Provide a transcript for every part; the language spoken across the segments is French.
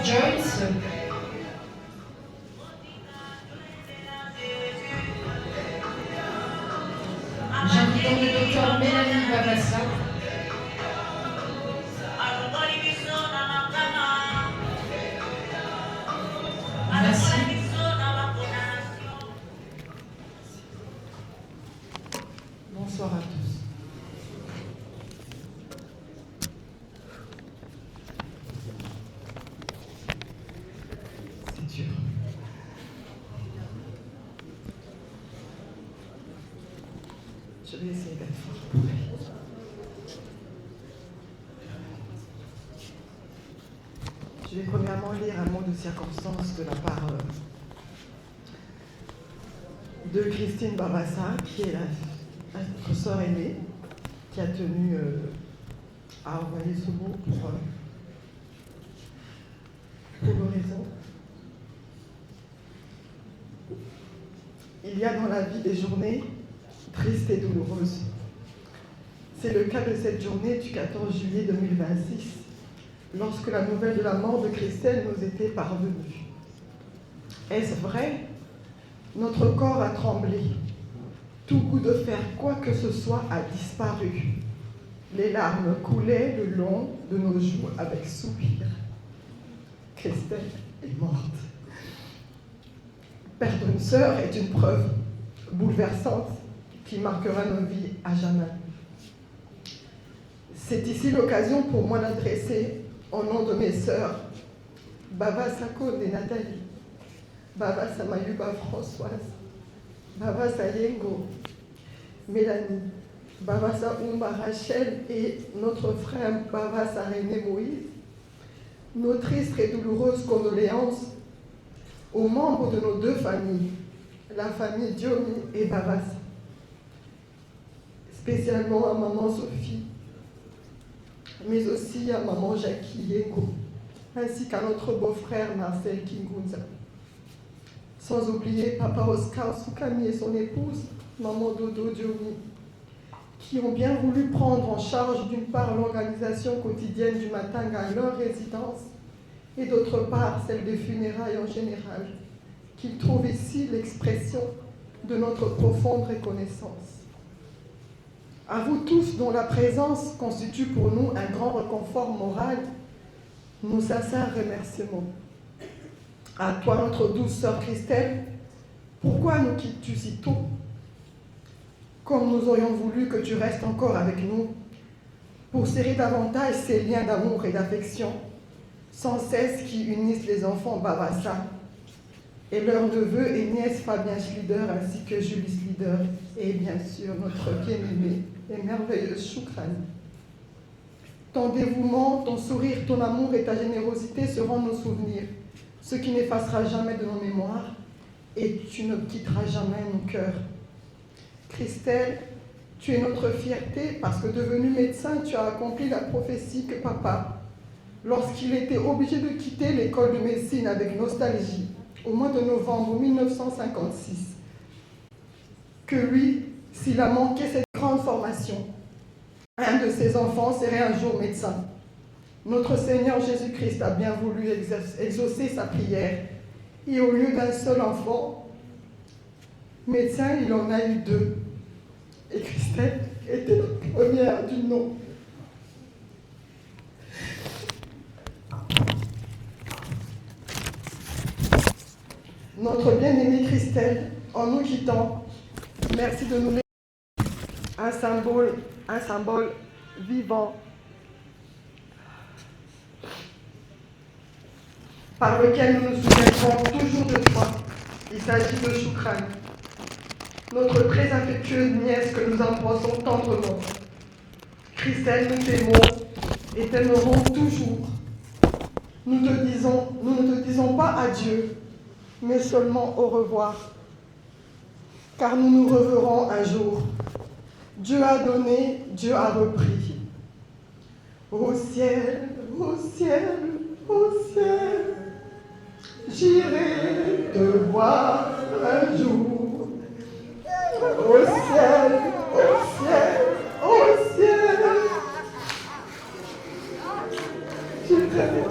Joyce. J'invite le docteur Mélanie Babassa. Merci. Bonsoir à tous. C'est dur. Je vais essayer d'être fort. Je vais premièrement lire un mot de circonstance de la part de Christine Babassa, qui est notre sœur aînée, qui a tenu à envoyer ce mot pour l'horizon. Il y a dans la vie des journées tristes et douloureuses. C'est le cas de cette journée du 14 juillet 2026, lorsque la nouvelle de la mort de Christelle nous était parvenue. Est-ce vrai? Notre corps a tremblé. Tout goût de faire quoi que ce soit a disparu. Les larmes coulaient le long de nos joues avec soupir. Christelle est morte. Perdre une sœur est une preuve bouleversante qui marquera nos vies à jamais. C'est ici l'occasion pour moi d'adresser, au nom de mes sœurs, Babassa Cône et Nathalie, Babassa Mayuba Françoise, Babassa Yengo, Mélanie, Babassa Oumba Rachel et notre frère Babassa René Moïse, nos tristes et douloureuses condoléances aux membres de nos deux familles, la famille Diomi et Babassa, spécialement à maman Sophie, mais aussi à maman Jackie Yengo, ainsi qu'à notre beau-frère Marcel Kingunza. Sans oublier papa Oscar Soukami et son épouse, maman Dodo Diomi, qui ont bien voulu prendre en charge d'une part l'organisation quotidienne du Matanga à leur résidence et d'autre part celle des funérailles en général, qu'ils trouvent ici l'expression de notre profonde reconnaissance. À vous tous dont la présence constitue pour nous un grand réconfort moral, nos sincères remerciements. À toi, notre douce sœur Christelle, pourquoi nous quittes-tu si tôt? Comme nous aurions voulu que tu restes encore avec nous, pour serrer davantage ces liens d'amour et d'affection, sans cesse qui unissent les enfants Babassa et leurs neveux et nièces Fabien Schlieder ainsi que Julie Schlieder et bien sûr notre bien-aimé et merveilleux Choukran. Ton dévouement, ton sourire, ton amour et ta générosité seront nos souvenirs, ce qui n'effacera jamais de nos mémoires et tu ne quitteras jamais nos cœurs. Christelle, tu es notre fierté parce que devenu médecin, tu as accompli la prophétie que papa, lorsqu'il était obligé de quitter l'école de médecine avec nostalgie, au mois de novembre 1956, que lui, s'il a manqué cette grande formation, un de ses enfants serait un jour médecin. Notre Seigneur Jésus-Christ a bien voulu exaucer sa prière, et au lieu d'un seul enfant, médecin, il en a eu deux. Et Christelle était la première du nom. Notre bien-aimée Christelle, en nous quittant, merci de nous laisser un symbole vivant par lequel nous nous souviendrons toujours de toi. Il s'agit de Choukran, notre très affectueuse nièce que nous embrassons tendrement. Christelle, nous t'aimons et t'aimerons toujours. Nous ne te disons pas adieu, mais seulement au revoir, car nous nous reverrons un jour. Dieu a donné, Dieu a repris. Au ciel, au ciel, au ciel, j'irai te voir un jour. Au ciel, au ciel, au ciel, j'irai.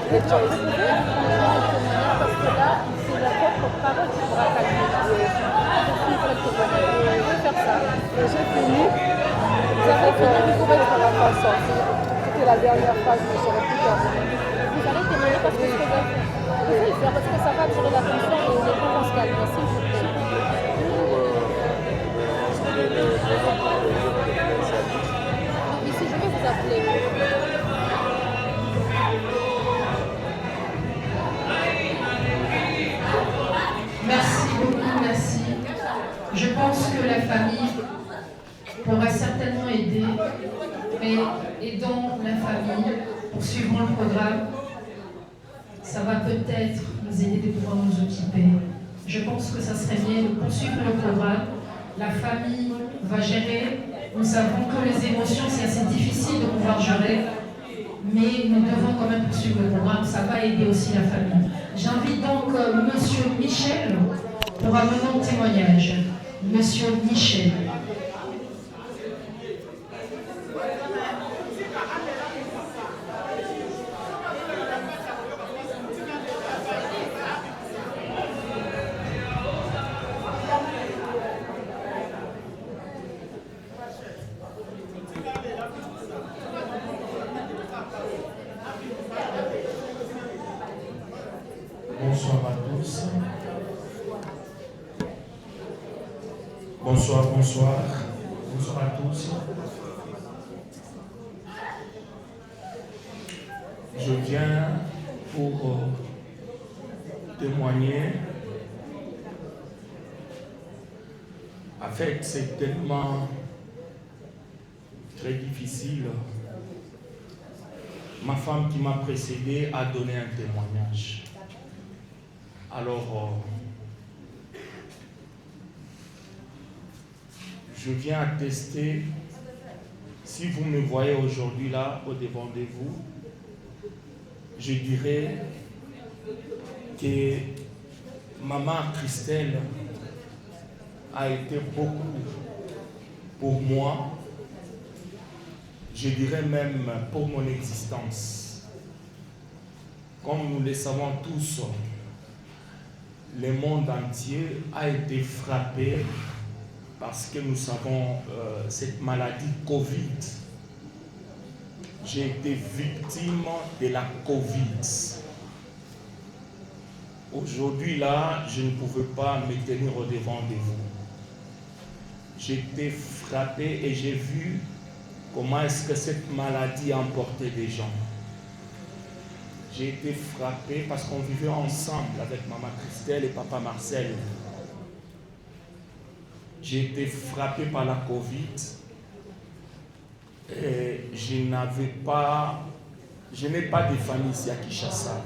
pouvez parce que là, c'est votre parole qui pourra calmer. Je vais faire ça. Et j'ai fini. Vous avez fini, vous pouvez faire la phrase sortir. C'était la dernière phrase, je ne saurais plus terminer. Vous allez témoigner parce que je vais faire parce que ça va attirer l'attention et les gens vont se calmer, s'il vous plaît. Ici, je vais vous appeler. Merci beaucoup, merci. Je pense que la famille pourra certainement aider, mais aidons la famille, poursuivons le programme. Ça va peut-être nous aider de pouvoir nous occuper. Je pense que ça serait bien de poursuivre le programme. La famille va gérer. Nous savons que les émotions, c'est assez difficile de pouvoir gérer, mais nous devons quand même poursuivre le programme. Ça va aider aussi la famille. J'invite donc Monsieur Michel pour amener un témoignage. Monsieur Michel. Bonsoir à tous. Bonsoir à tous. Je viens pour témoigner. En fait, c'est tellement très difficile. Ma femme qui m'a précédé a donné un témoignage. Alors, je viens attester, si vous me voyez aujourd'hui là, au-devant de vous, je dirais que maman Christelle a été beaucoup pour moi, je dirais même pour mon existence. Comme nous le savons tous, le monde entier a été frappé parce que nous savons cette maladie Covid. J'ai été victime de la Covid. Aujourd'hui là, je ne pouvais pas me tenir au devant de vous. J'ai été frappé et j'ai vu comment est-ce que cette maladie a emporté des gens. J'ai été frappé parce qu'on vivait ensemble avec maman Christelle et papa Marcel. J'ai été frappé par la Covid et je n'ai pas de famille ici à Kinshasa.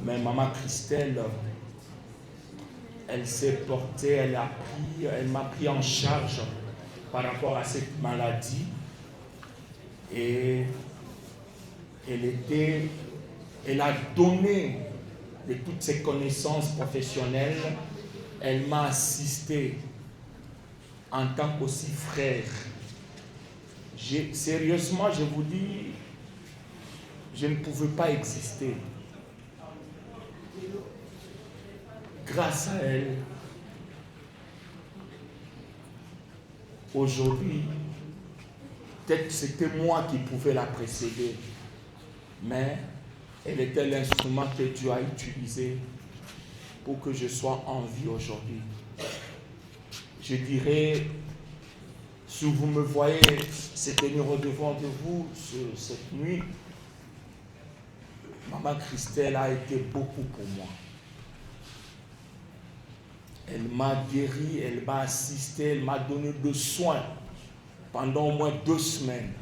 Mais maman Christelle, elle s'est portée, elle m'a pris en charge par rapport à cette maladie et elle a donné de toutes ses connaissances professionnelles. Elle m'a assisté en tant qu'aussi frère. Sérieusement, je vous dis, je ne pouvais pas exister. Grâce à elle, aujourd'hui, peut-être que c'était moi qui pouvais la précéder, mais elle était l'instrument que Dieu a utilisé pour que je sois en vie aujourd'hui. Je dirais, si vous me voyez se tenir au-devant de vous cette nuit, maman Christelle a été beaucoup pour moi. Elle m'a guéri, elle m'a assisté, elle m'a donné de soins pendant au moins 2 semaines.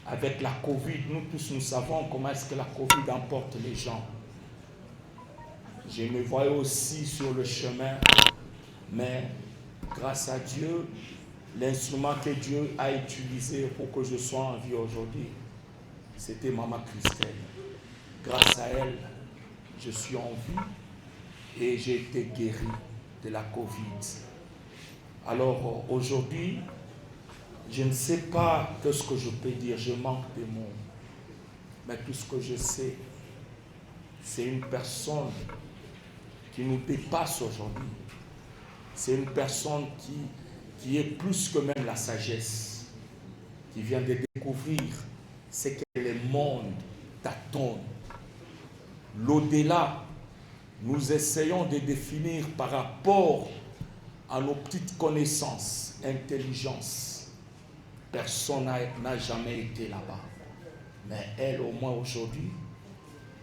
Avec la Covid, nous tous nous savons comment est-ce que la Covid emporte les gens. Je me voyais aussi sur le chemin, mais grâce à Dieu, l'instrument que Dieu a utilisé pour que je sois en vie aujourd'hui, c'était maman Christelle. Grâce à elle, je suis en vie et j'ai été guéri de la Covid. Alors aujourd'hui, Je ne sais pas ce que je peux dire, je manque de mots. Mais tout ce que je sais, c'est une personne qui nous dépasse aujourd'hui. C'est une personne qui est plus que même la sagesse, qui vient de découvrir ce que le monde t'attend. L'au-delà, nous essayons de définir par rapport à nos petites connaissances, intelligence. Personne n'a jamais été là-bas. Mais elle, au moins aujourd'hui,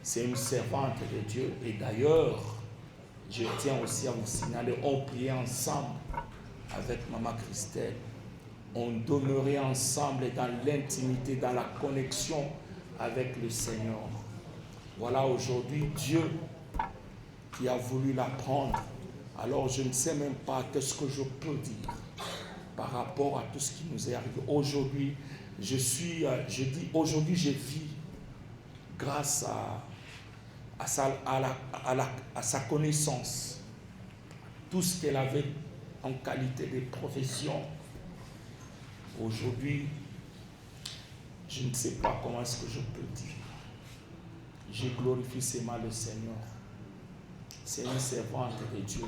c'est une servante de Dieu. Et d'ailleurs, je tiens aussi à vous signaler, on priait ensemble avec Maman Christelle. On demeurait ensemble dans l'intimité, dans la connexion avec le Seigneur. Voilà aujourd'hui Dieu qui a voulu la prendre. Alors je ne sais même pas ce que je peux dire par rapport à tout ce qui nous est arrivé. Aujourd'hui, je vis grâce à sa connaissance, tout ce qu'elle avait en qualité de profession. Aujourd'hui, je ne sais pas comment est-ce que je peux dire. Je glorifie seulement le Seigneur. C'est une servante de Dieu.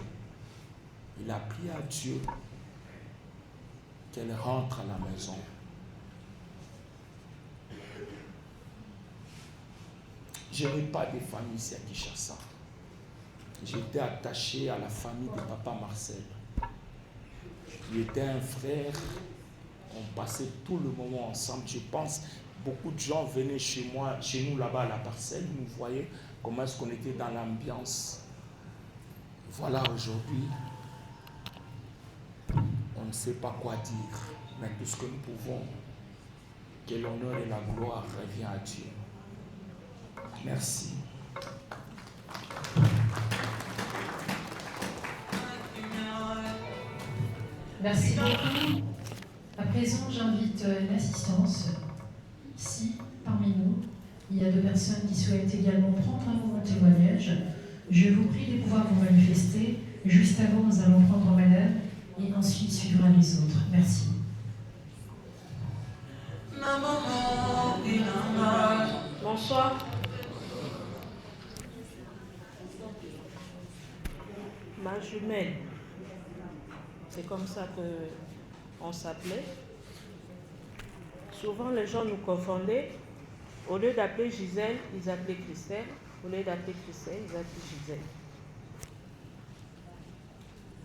Il a prié à Dieu qu'elle rentre à la maison. Je n'ai pas de famille ici à Kinshasa. J'étais attaché à la famille de Papa Marcel. Il était un frère. On passait tout le moment ensemble. Je pense beaucoup de gens venaient chez nous là-bas à la parcelle. Nous voyaient comment est-ce qu'on était dans l'ambiance. Voilà, aujourd'hui, on ne sait pas quoi dire. Mais tout ce que nous pouvons, que l'honneur et la gloire reviennent à Dieu. Merci. Merci beaucoup. À présent, j'invite l'assistance. Si, parmi nous, il y a 2 personnes qui souhaitent également prendre un moment de témoignage, je vous prie de pouvoir vous manifester. Juste avant, nous allons prendre madame et ensuite suivra les autres. Merci. Bonsoir. Ma jumelle, c'est comme ça qu'on s'appelait. Souvent, les gens nous confondaient. Au lieu d'appeler Gisèle, ils appelaient Christelle. Au lieu d'appeler Christelle, ils appelaient Gisèle.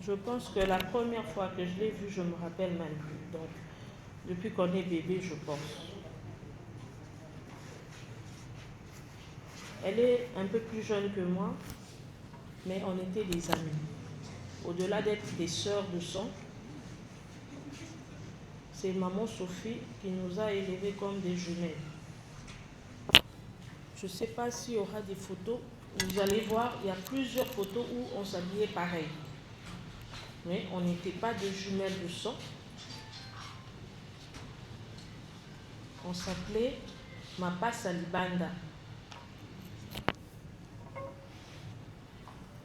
Je pense que la première fois que je l'ai vue, je me rappelle même plus. Donc, depuis qu'on est bébé, je pense. Elle est un peu plus jeune que moi, mais on était des amis. Au-delà d'être des sœurs de sang, c'est maman Sophie qui nous a élevés comme des jumelles. Je ne sais pas s'il y aura des photos. Vous allez voir, il y a plusieurs photos où on s'habillait pareil. Mais on n'était pas des jumelles de sang. On s'appelait Mapa Salibanda.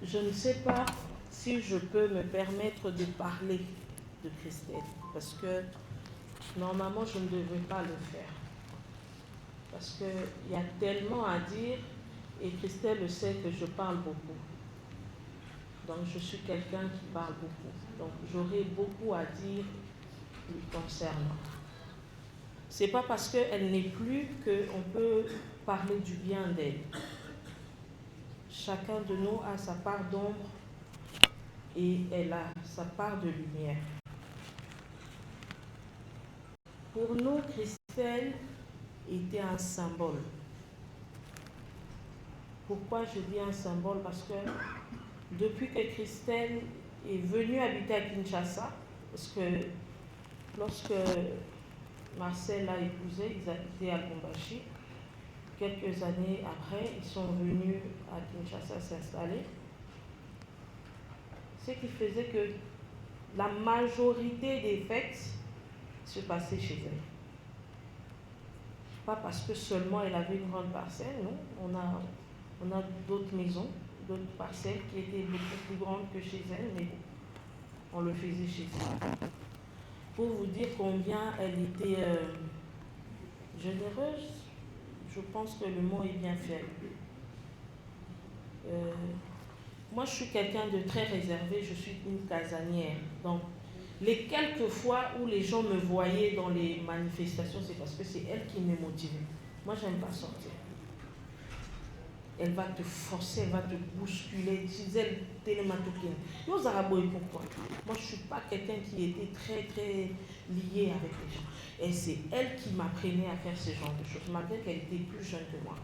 Je ne sais pas si je peux me permettre de parler de Christelle, parce que normalement je ne devrais pas le faire. Parce qu'il y a tellement à dire, et Christelle le sait que je parle beaucoup. Donc je suis quelqu'un qui parle beaucoup. Donc j'aurai beaucoup à dire lui concernant. C'est pas parce qu'elle n'est plus qu'on peut parler du bien d'elle. Chacun de nous a sa part d'ombre et elle a sa part de lumière. Pour nous, Christelle était un symbole. Pourquoi je dis un symbole? Parce que depuis que Christelle est venue habiter à Kinshasa, parce que lorsque Marcel l'a épousée, ils habitaient à Lubumbashi. Quelques années après, ils sont venus à Kinshasa s'installer. Ce qui faisait que la majorité des fêtes se passaient chez elle. Pas parce que seulement elle avait une grande parcelle, non. On a d'autres maisons, d'autres parcelles qui étaient beaucoup plus grandes que chez elle, mais on le faisait chez elle. pour vous dire combien elle était généreuse. Je pense que le mot est bien faible. Moi, je suis quelqu'un de très réservé, je suis une casanière. Donc, les quelques fois où les gens me voyaient dans les manifestations, c'est parce que c'est elle qui me motivait. Moi, je n'aime pas sortir. Elle va te forcer, elle va te bousculer. Gisèle Télématokine. Nous arabes, pourquoi? Moi, je ne suis pas quelqu'un qui était très, très lié avec les gens. Et c'est elle qui m'apprenait à faire ce genre de choses, malgré qu'elle était plus jeune que moi.